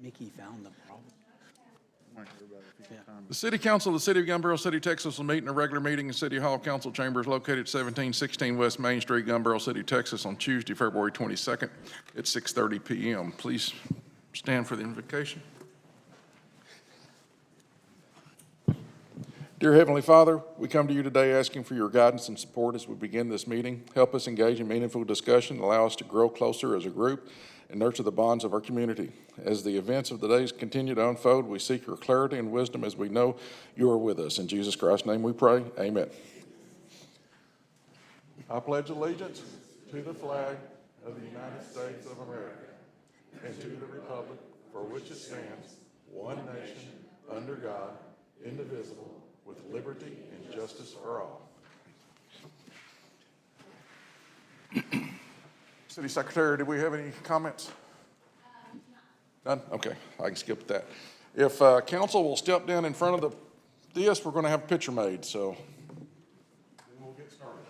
Mickey found the problem. The City Council of the City of Gunbarrel City, Texas will meet in a regular meeting in City Hall Council Chambers located at 1716 West Main Street, Gunbarrel City, Texas on Tuesday, February 22nd at 6:30 p.m. Please stand for the invocation. Dear Heavenly Father, we come to you today asking for your guidance and support as we begin this meeting. Help us engage in meaningful discussion, allow us to grow closer as a group, and nurture the bonds of our community. As the events of the days continue to unfold, we seek your clarity and wisdom as we know you are with us. In Jesus Christ's name we pray, amen. I pledge allegiance to the flag of the United States of America and to the republic for which it stands, one nation, under God, indivisible, with liberty and justice for all. City Secretary, do we have any comments? None? Okay, I can skip that. If council will step down in front of this, we're going to have a picture made, so then we'll get started.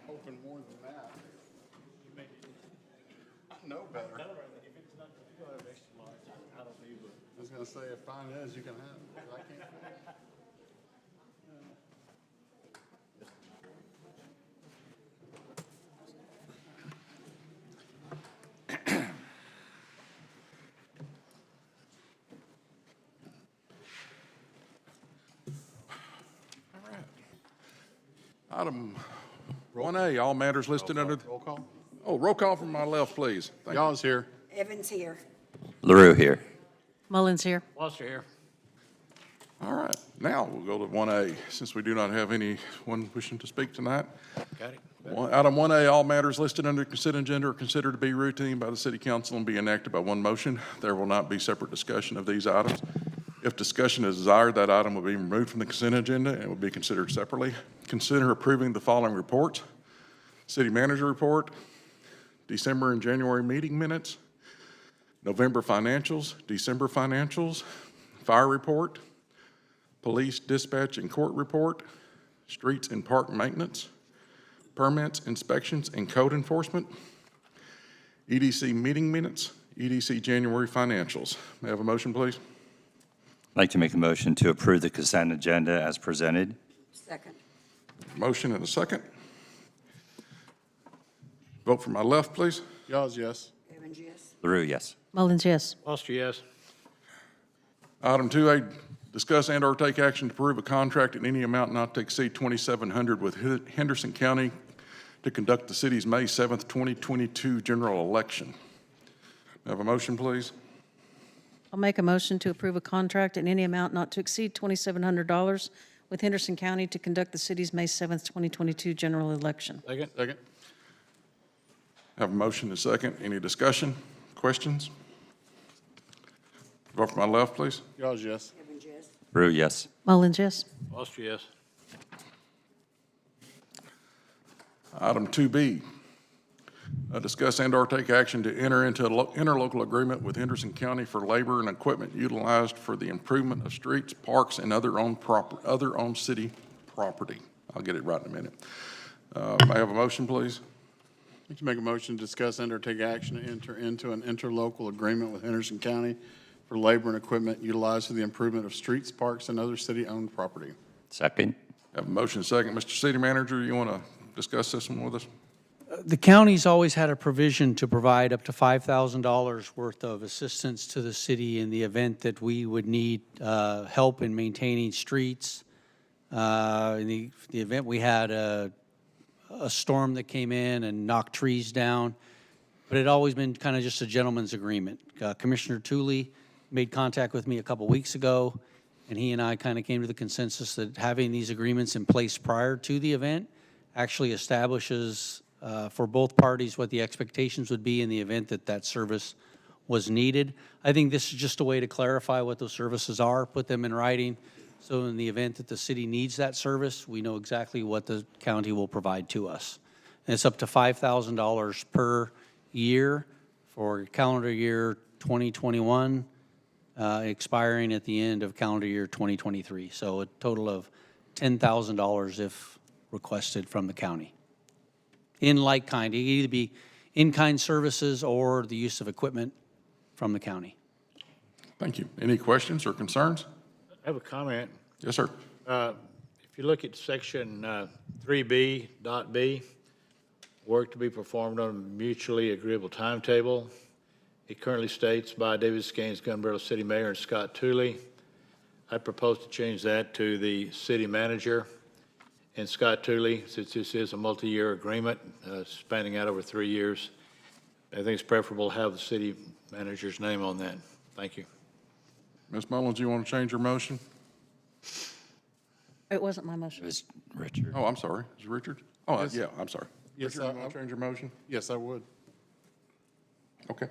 Hoping more than that. I know better. If it's not, if you don't have extra large, I don't need one. I was gonna say, if fine is, you can have it, 'cause I can't. All right. Item 1A, all matters listed under, Roll call. roll call from my left, please. Thank you. Y'all's here. Evans here. LaRue here. Mullins here. Foster here. All right, now we'll go to 1A, since we do not have anyone wishing to speak tonight. Got it. Item 1A, all matters listed under consent agenda are considered to be routine by the city council and be enacted by one motion. There will not be separate discussion of these items. If discussion is desired, that item will be removed from the consent agenda and will be considered separately. Consider approving the following reports: city manager report, December and January meeting minutes, November financials, December financials, fire report, police dispatch and court report, streets and park maintenance, permits, inspections, and code enforcement, EDC meeting minutes, EDC January financials. May I have a motion, please? I'd like to make a motion to approve the consent agenda as presented. Second. Motion and a second. Vote from my left, please. Y'all's yes. Evans, yes. LaRue, yes. Mullins, yes. Foster, yes. Item 2A, discuss and/or take action to approve a contract in any amount not to exceed $2,700 with Henderson County to conduct the city's May 7th, 2022 general election. May I have a motion, please? I'll make a motion to approve a contract in any amount not to exceed $2,700 with Henderson County to conduct the city's May 7th, 2022 general election. Second. Second. Have a motion and a second. Any discussion, questions? Vote from my left, please. Y'all's yes. Evans, yes. LaRue, yes. Mullins, yes. Foster, yes. Item 2B, discuss and/or take action to enter into an interlocal agreement with Henderson County for labor and equipment utilized for the improvement of streets, parks, and other owned city property. I'll get it right in a minute. May I have a motion, please? I'd like to make a motion to discuss and or take action to enter into an interlocal agreement with Henderson County for labor and equipment utilized for the improvement of streets, parks, and other city-owned property. Second. Have a motion second. Mr. City Manager, you want to discuss this one with us? The county's always had a provision to provide up to $5,000 worth of assistance to the city in the event that we would need help in maintaining streets. In the event we had a storm that came in and knocked trees down, but it had always been kind of just a gentleman's agreement. Commissioner Tooley made contact with me a couple weeks ago, and he and I kind of came to the consensus that having these agreements in place prior to the event actually establishes for both parties what the expectations would be in the event that that service was needed. I think this is just a way to clarify what those services are, put them in writing, so in the event that the city needs that service, we know exactly what the county will provide to us. And it's up to $5,000 per year for calendar year 2021, expiring at the end of calendar year 2023. So a total of $10,000 if requested from the county. In like kind, it can either be in-kind services or the use of equipment from the county. Thank you. Any questions or concerns? I have a comment. Yes, sir. If you look at section 3B.B, work to be performed on a mutually agreeable timetable, it currently states by David Gaines, Gunbarrel City Mayor, and Scott Tooley. I propose to change that to the city manager and Scott Tooley, since this is a multi-year agreement spanning out over 3 years. I think it's preferable to have the city manager's name on that. Thank you. Ms. Mullins, you want to change your motion? It wasn't my motion. It was Richard. Oh, I'm sorry. Is it Richard? Oh, Yes. yeah, I'm sorry. Yes, Richard, you want to change your motion? Yes, I would. Okay.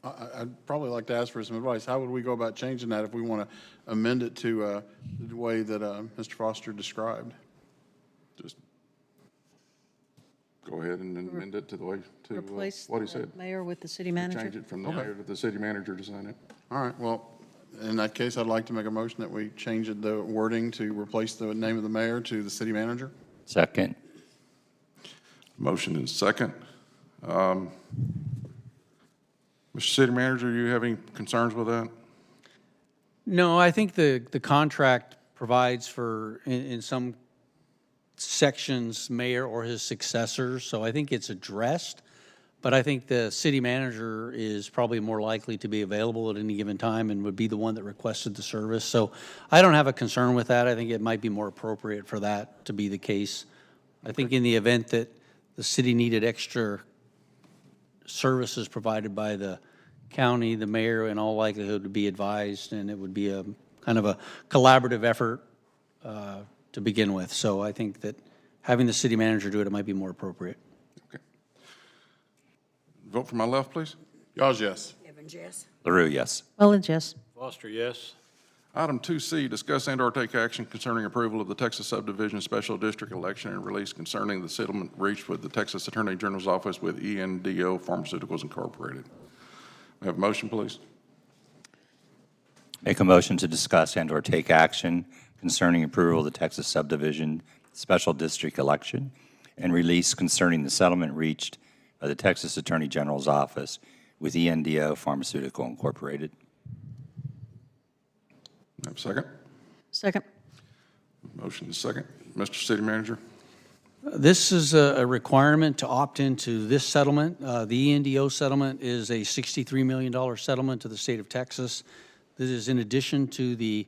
I'd probably like to ask for some advice. How would we go about changing that if we want to amend it to the way that Mr. Foster described? Just go ahead and amend it to the way, to Replace what he the said. mayor with the city manager. Change it from the mayor to the city manager to sign it. All right, well, in that case, I'd like to make a motion that we change the wording to replace the name of the mayor to the city manager. Second. Motion is second. Mr. City Manager, you have any concerns with that? No, I think the contract provides for, in some sections, mayor or his successors, so I think it's addressed. But I think the city manager is probably more likely to be available at any given time and would be the one that requested the service. So I don't have a concern with that. I think it might be more appropriate for that to be the case. I think in the event that the city needed extra services provided by the county, the mayor in all likelihood would be advised, and it would be a kind of a collaborative effort to begin with. So I think that having the city manager do it, it might be more appropriate. Okay. Vote for my left, please. Y'all's yes. Evans, yes. LaRue, yes. Mullins, yes. Foster, yes. Item 2C, discuss and/or take action concerning approval of the Texas Subdivision Special District election and release concerning the settlement reached with the Texas Attorney General's Office with ENDO Pharmaceuticals Incorporated. May I have a motion, please? Make a motion to discuss and/or take action concerning approval of the Texas Subdivision Special District election and release concerning the settlement reached by the Texas Attorney General's Office with ENDO Pharmaceutical Incorporated. May I have a second? Second. Motion is second. Mr. City Manager? This is a requirement to opt into this settlement. The ENDO settlement is a $63 million settlement to the state of Texas. This is in addition to the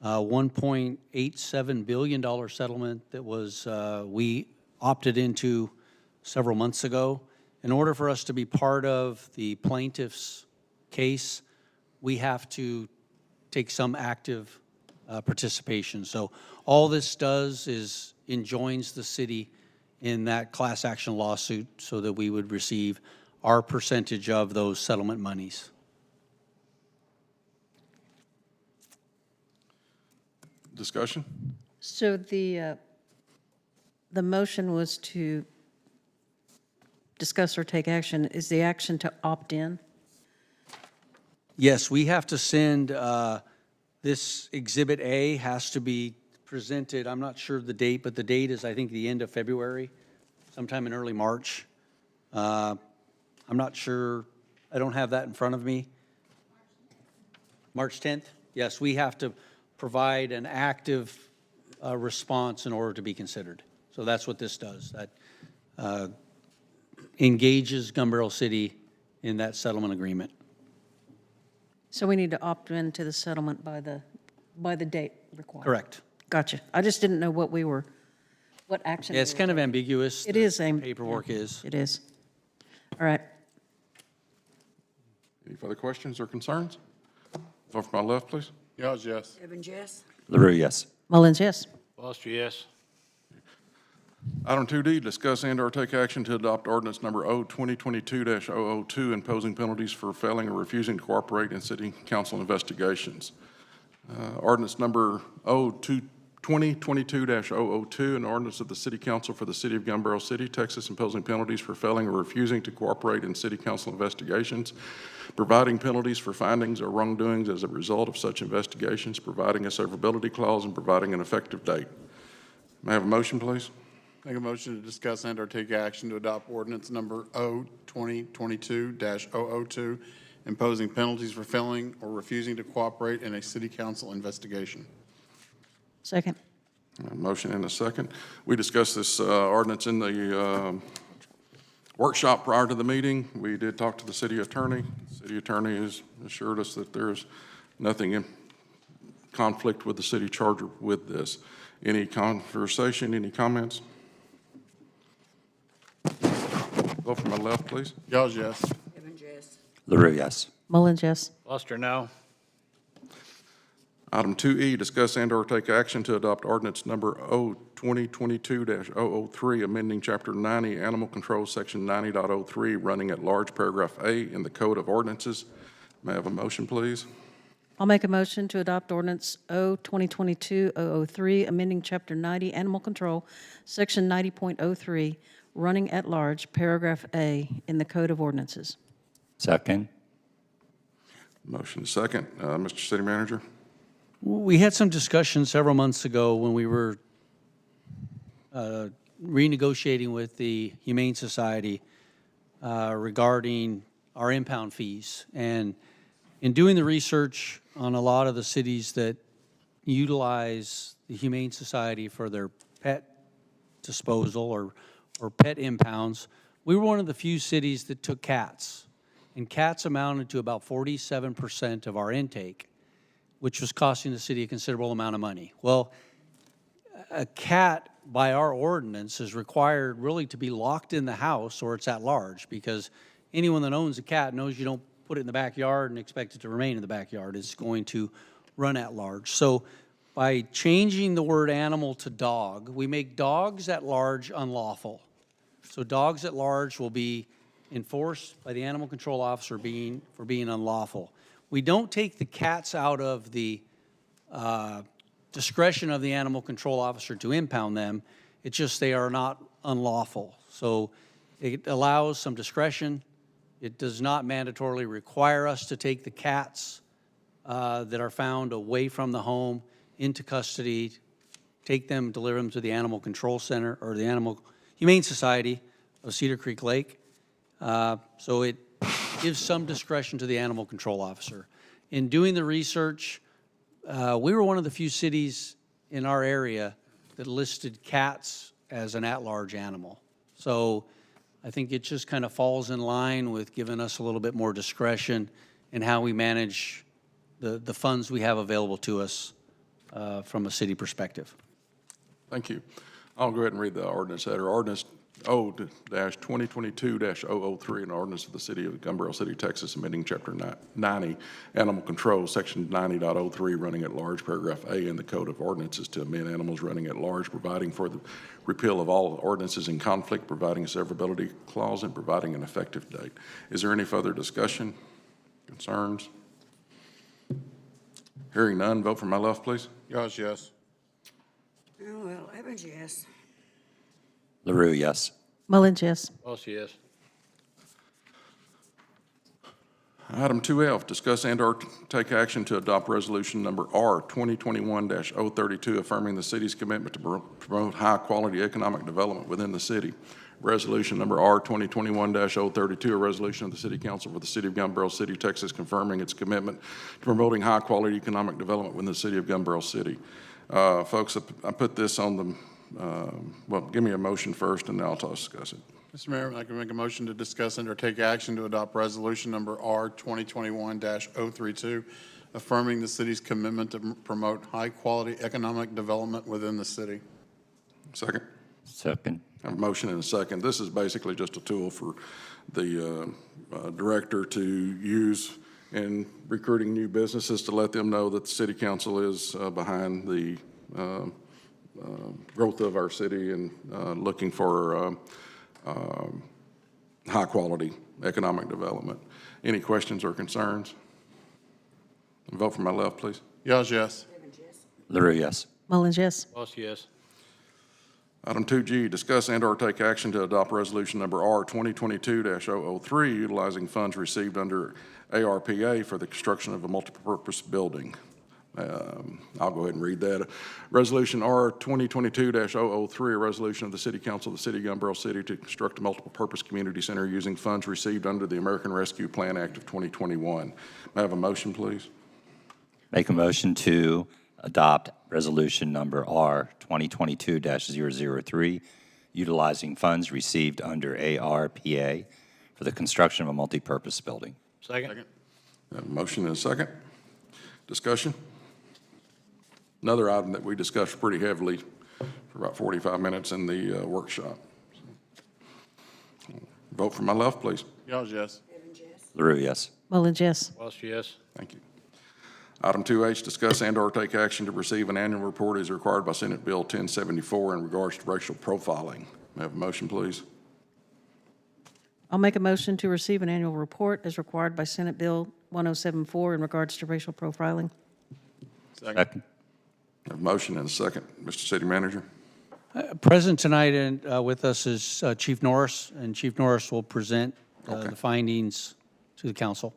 $1.87 billion settlement that was we opted into several months ago. In order for us to be part of the plaintiff's case, we have to take some active participation. So all this does is enjoins the city in that class action lawsuit so that we would receive our percentage of those settlement monies. Discussion? So the the motion was to discuss or take action. Is the action to opt in? Yes, we have to send, this Exhibit A has to be presented, I'm not sure of the date, but the date is, I think, the end of February, sometime in early March. I'm not sure, I don't have that in front of me. March 10th? Yes, we have to provide an active response in order to be considered. So that's what this does. That engages Gun Barrel City in that settlement agreement. So we need to opt into the settlement by the date required? Correct. Gotcha. I just didn't know what action. Yeah, it's kind of ambiguous. It the is. Paperwork is. It is. All right. Any further questions or concerns? Vote for my left, please. Yours, yes. Evans, yes. LaRue, yes. Mullins, yes. Foster, yes. Item 2D, discuss and/or take action to adopt ordinance number O-2022-002, imposing penalties for failing or refusing to cooperate in city council investigations. Ordinance number O-2022-002, an ordinance of the City Council for the City of Gun Barrel City, Texas, imposing penalties for failing or refusing to cooperate in city council investigations, providing penalties for findings or wrongdoings as a result of such investigations, providing a severability clause, and providing an effective date. May I have a motion, please? Make a motion to discuss and/or take action to adopt ordinance number O-2022-002, imposing penalties for failing or refusing to cooperate in a city council investigation. Second. A motion and a second. We discussed this ordinance in the workshop prior to the meeting. We did talk to the city attorney. The city attorney has assured us that there's nothing in conflict with the city charter with this. Any conversation, any comments? Vote from my left, please. Yours, yes. Evans, yes. LaRue, yes. Mullins, yes. Foster, no. Item 2E, discuss and/or take action to adopt ordinance number O-2022-003, amending Chapter 90, Animal Control, Section 90.03, running at large, Paragraph A in the Code of Ordinances. May I have a motion, please? I'll make a motion to adopt ordinance O-2022-003, amending Chapter 90, Animal Control, Section 90.03, running at large, Paragraph A in the Code of Ordinances. Second. Motion second. Mr. City Manager? We had some discussion several months ago when we were renegotiating with the Humane Society regarding our impound fees. And in doing the research on a lot of the cities that utilize the Humane Society for their pet disposal or pet impounds, we were one of the few cities that took cats. And cats amounted to about 47% of our intake, which was costing the city a considerable amount of money. Well, a cat, by our ordinance, is required really to be locked in the house or it's at large, because anyone that owns a cat knows you don't put it in the backyard and expect it to remain in the backyard. It's going to run at large. So by changing the word animal to dog, we make dogs at large unlawful. So dogs at large will be enforced by the animal control officer for being unlawful. We don't take the cats out of the discretion of the animal control officer to impound them. It's just they are not unlawful. So it allows some discretion. It does not mandatorily require us to take the cats that are found away from the home into custody, take them, deliver them to the Animal Control Center or the Humane Society of Cedar Creek Lake. So it gives some discretion to the animal control officer. In doing the research, we were one of the few cities in our area that listed cats as an at-large animal. So I think it just kind of falls in line with giving us a little bit more discretion in how we manage the funds we have available to us from a city perspective. Thank you. I'll go ahead and read the ordinance header. Ordinance O-2022-003, an ordinance of the City of Gun Barrel City, Texas, amending Chapter 90, Animal Control, Section 90.03, running at large, Paragraph A in the Code of Ordinances to amend animals running at large, providing for the repeal of all ordinances in conflict, providing a severability clause, and providing an effective date. Is there any further discussion, concerns? Hearing none, vote for my left, please. Yours, yes. Oh, well, Evans, yes. LaRue, yes. Mullins, yes. Boss, yes. Item 2F, discuss and/or take action to adopt resolution number R 2021-032, affirming the city's commitment to promote high-quality economic development within the city. Resolution number R 2021-032, a resolution of the City Council for the City of Gun Barrel City, Texas, confirming its commitment to promoting high-quality economic development within the city of Gun Barrel City. Folks, I put this on the, well, give me a motion first, and then I'll discuss it. Mr. Mayor, I can make a motion to discuss and or take action to adopt resolution number R 2021-032, affirming the city's commitment to promote high-quality economic development within the city. Second. Second. I have a motion and a second. This is basically just a tool for the director to use in recruiting new businesses to let them know that the city council is behind the growth of our city and looking for high-quality economic development. Any questions or concerns? Vote for my left, please. Yours, yes. LaRue, yes. Mullins, yes. Boss, yes. Item 2G, discuss and/or take action to adopt resolution number R 2022-003, utilizing funds received under ARPA for the construction of a multipurpose building. I'll go ahead and read that. Resolution R 2022-003, a resolution of the City Council of the City of Gun Barrel City to construct a multipurpose community center using funds received under the American Rescue Plan Act of 2021. May I have a motion, please? Make a motion to adopt resolution number R 2022-003, utilizing funds received under ARPA for the construction of a multipurpose building. Second. I have a motion and a second. Discussion? Another item that we discussed pretty heavily for about 45 minutes in the workshop. Vote for my left, please. Yours, yes. LaRue, yes. Mullins, yes. Boss, yes. Thank you. Item 2H, discuss and/or take action to receive an annual report as required by Senate Bill 1074 in regards to racial profiling. May I have a motion, please? I'll make a motion to receive an annual report as required by Senate Bill 1074 in regards to racial profiling. Second. I have a motion and a second. Mr. City Manager? Present tonight and with us is Chief Norris, and Chief Norris will present Okay. the findings to the council.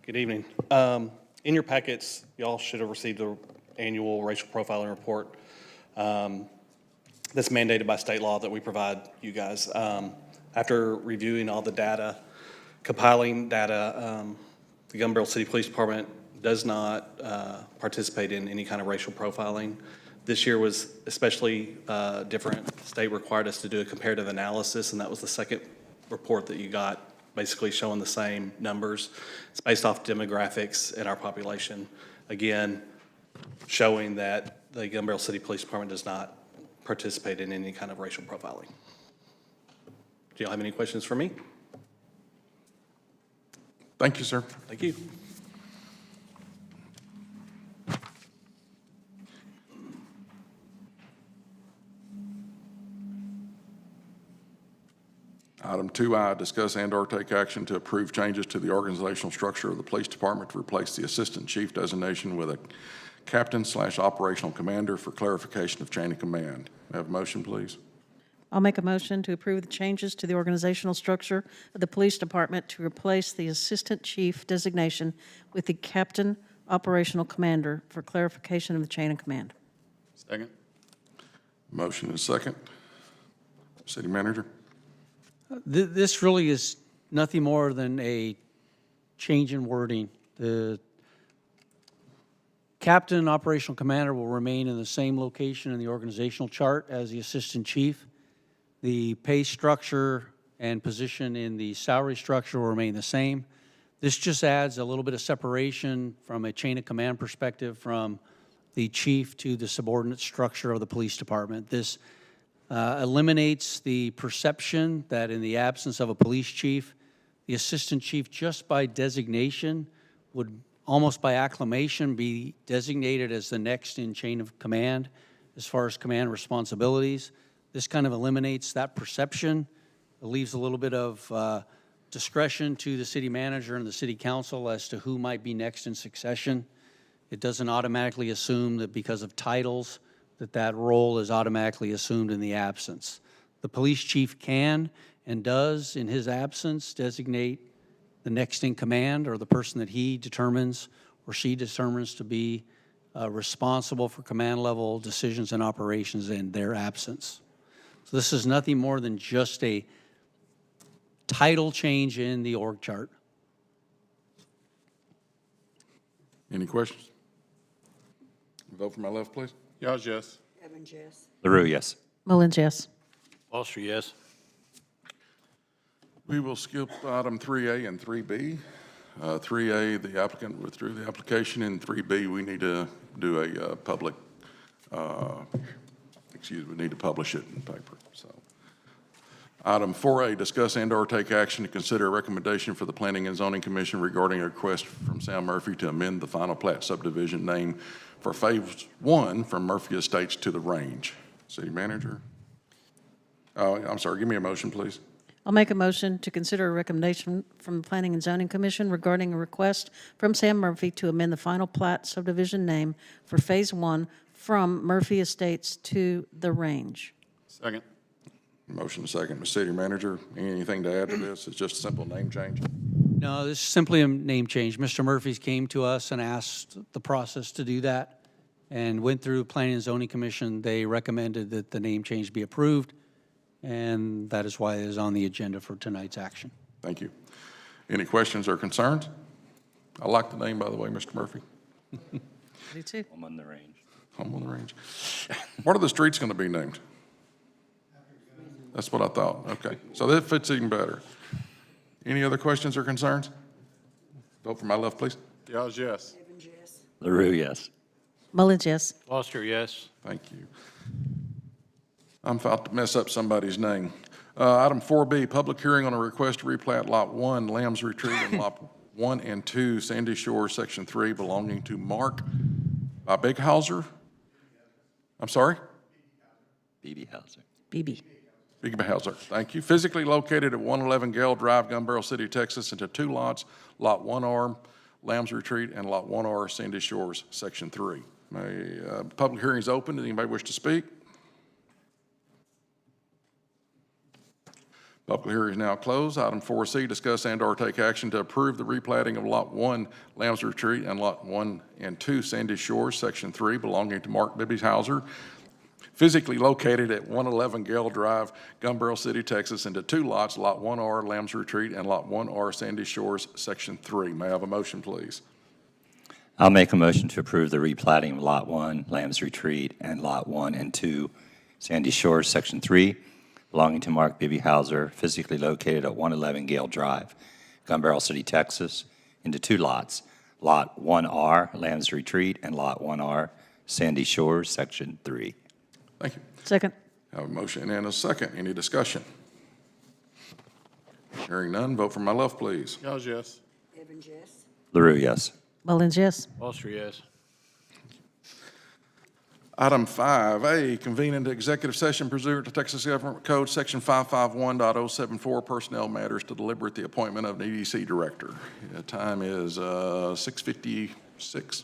Good evening. In your packets, y'all should have received the annual racial profiling report. That's mandated by state law that we provide you guys. After reviewing all the data, compiling data, the Gun Barrel City Police Department does not participate in any kind of racial profiling. This year was especially different. The state required us to do a comparative analysis, and that was the second report that you got, basically showing the same numbers. It's based off demographics in our population. Again, showing that the Gun Barrel City Police Department does not participate in any kind of racial profiling. Do y'all have any questions for me? Thank you, sir. Thank you. Item 2I, discuss and/or take action to approve changes to the organizational structure of the police department to replace the assistant chief designation with a captain/operational commander for clarification of chain of command. May I have a motion, please? I'll make a motion to approve the changes to the organizational structure of the police department to replace the assistant chief designation with the captain operational commander for clarification of the chain of command. Second. Motion and second. City Manager? This really is nothing more than a change in wording. The captain operational commander will remain in the same location in the organizational chart as the assistant chief. The pay structure and position in the salary structure will remain the same. This just adds a little bit of separation from a chain of command perspective from the chief to the subordinate structure of the police department. This eliminates the perception that in the absence of a police chief, the assistant chief, just by designation, would almost by acclamation be designated as the next in chain of command as far as command responsibilities. This kind of eliminates that perception. It leaves a little bit of discretion to the city manager and the city council as to who might be next in succession. It doesn't automatically assume that because of titles that role is automatically assumed in the absence. The police chief can and does, in his absence, designate the next in command or the person that he determines or she determines to be responsible for command level decisions and operations in their absence. So this is nothing more than just a title change in the org chart. Any questions? Vote for my left, please. Yawns, yes. Evans, yes. LaRue, yes. Mullins, yes. Foster, yes. We will skip item 3A and 3B. 3A, the applicant withdrew the application, and 3B, we need to do a public, we need to publish it in paper, so. Item 4A, discuss and/or take action to consider a recommendation for the Planning and Zoning Commission regarding a request from Sam Murphy to amend the final plat subdivision name for Phase 1 from Murphy Estates to the Range. City Manager? Oh, I'm sorry, give me a motion, please. I'll make a motion to consider a recommendation from the Planning and Zoning Commission regarding a request from Sam Murphy to amend the final plat subdivision name for Phase 1 from Murphy Estates to the Range. Second. Motion second. Ms. City Manager, anything to add to this? It's just a simple name change. No, this is simply a name change. Mr. Murphy's came to us and asked the process to do that and went through Planning and Zoning Commission. They recommended that the name change be approved, and that is why it is on the agenda for tonight's action. Thank you. Any questions or concerns? I like the name, by the way, Mr. Murphy. Do too. I'm on the range. Home on the Range. What are the streets going to be named? That's what I thought. Okay, so that fits even better. Any other questions or concerns? Vote for my left, please. Yawns, yes. Evans, yes. LaRue, yes. Mullins, yes. Foster, yes. Thank you. I'm about to mess up somebody's name. Item 4B, public hearing on a request to replat Lot 1, Lamb's Retreat, and Lot 1 and 2, Sandy Shore, Section 3, belonging to Mark Bighauser. I'm sorry? BB Hauser. BB. Bighauser, thank you. Physically located at 111 Gale Drive, Gun Barrel City, Texas, into two lots, Lot 1R, Lamb's Retreat, and Lot 1R, Sandy Shores, Section 3. Public hearing is open. Does anybody wish to speak? Public hearing is now closed. Item 4C, discuss and/or take action to approve the replatting of Lot 1, Lamb's Retreat, and Lot 1 and 2, Sandy Shores, Section 3, belonging to Mark Bighauser, physically located at 111 Gale Drive, Gun Barrel City, Texas, into two lots, Lot 1R, Lamb's Retreat, and Lot 1R, Sandy Shores, Section 3. May I have a motion, please? I'll make a motion to approve the replatting of Lot 1, Lamb's Retreat, and Lot 1 and 2, Sandy Shores, Section 3, belonging to Mark Bighauser, physically located at 111 Gale Drive, Gun Barrel City, Texas, into two lots, Lot 1R, Lamb's Retreat, and Lot 1R, Sandy Shores, Section 3. Thank you. Second. I have a motion and a second. Any discussion? Hearing none, vote for my left, please. Yawns, yes. Evans, yes. LaRue, yes. Mullins, yes. Foster, yes. Item 5A, convene into executive session pursuant to Texas Government Code, Section 551.074, personnel matters to deliberate the appointment of an EDC director. The time is 6:56.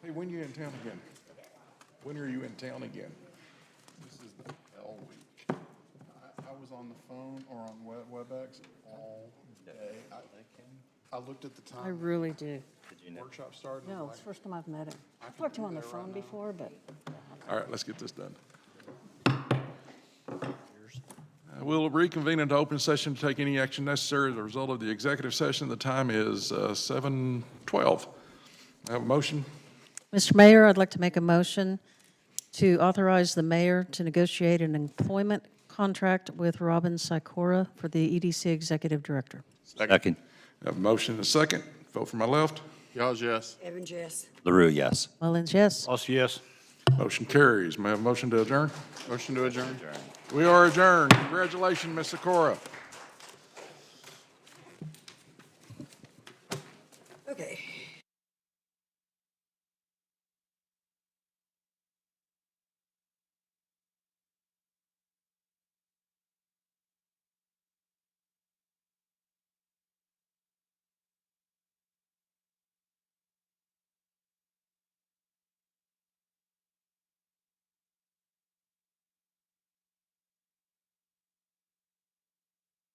Hey, when you in town again? When are you in town again? This is the L week. I was on the phone or on WebEx all day. I looked at the I time really do. the workshop started. and I No, was it's the first time I've met him. I I've can talked to him do on the that right phone now. before, but All right, let's get this done. We'll reconvene into open session to take any action necessary as a result of the executive session. The time is 7:12. I have a motion. Mr. Mayor, I'd like to make a motion to authorize the mayor to negotiate an employment contract with Robin Sikora for the EDC Executive Director. Second. I have a motion and a second. Vote from my left. Yawns, yes. Evans, yes. LaRue, yes. Mullins, yes. Also, yes. Motion carries. May I have a motion to adjourn? Motion to adjourn. We are adjourned. Congratulations, Ms. Sikora.